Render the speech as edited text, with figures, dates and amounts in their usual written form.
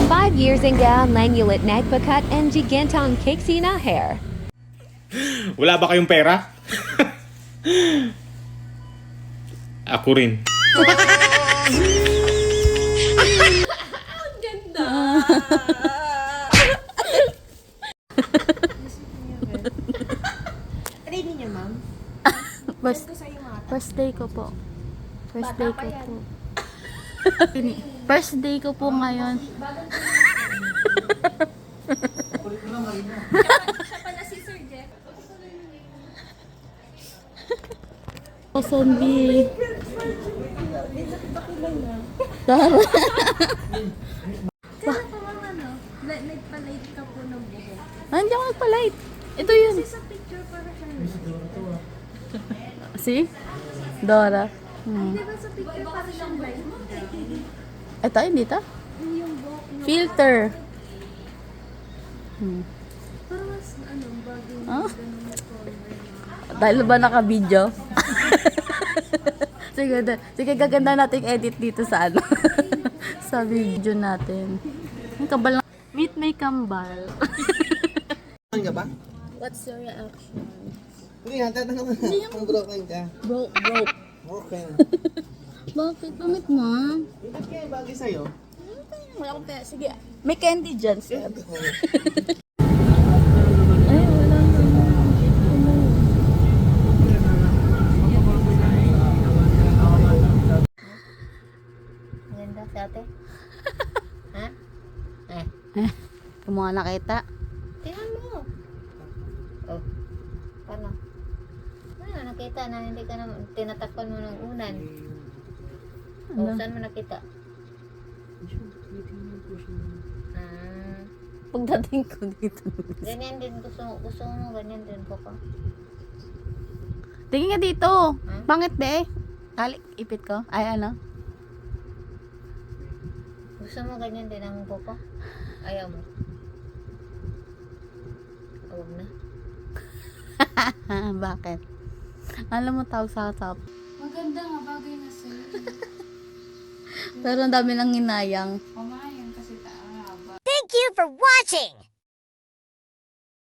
5 years nga lang ulit nagpakat and gigantong kiksi na hair. Wala ba kayong pera? Ako rin. Try niyo, ma'am. First day ko po. First day ko po. First day ko po ngayon. Siya pala si Sir Jeff. Zombie. Tara. Kaya pa ma'am, ano? Nagpa-light ka po ng buhok. Hindi ako nagpa-light. Ito yun. Kasi sa picture para siya. See? Dora. Di ba sa picture para siyang light? Ito, hindi ta? Yung buhok niya. Filter. Parang mas, ano, bagay na Ah? ganun na color. Dahil ba naka-video? Sige, gaganda nating edit dito sa ano. Sa video natin. Ang kambal na. Meet my kambal. Ano ka ba? What's your reaction? Hindi nga, tatanong ko na. Kung broken ka. Broke. Broken. Bakit? Pangit mo? Bakit kaya bagay sa'yo? Wala akong pera. Sige, may candy dyan, sir. Ay, wala. Ganda si ate. Ha? Kung mga nakita. Tingnan mo. Oh. Paano? Ano, nakita na hindi ka na tinatakpan mo ng unan. O, saan mo nakita? Ah, Pagdating ko dito. ganyan din gusto mo ganyan din po ka. Tingin nga dito. Hmm? Pangit be. Talik, ipit ko. Ay, ano? Gusto mo ganyan din ang buko? Ayaw mo. Huwag na. Bakit? Alam mo, tawag sa top. Maganda nga, bagay na sa'yo. Pero ang dami lang hinayang. Pumayang kasi taaba. Thank you for watching!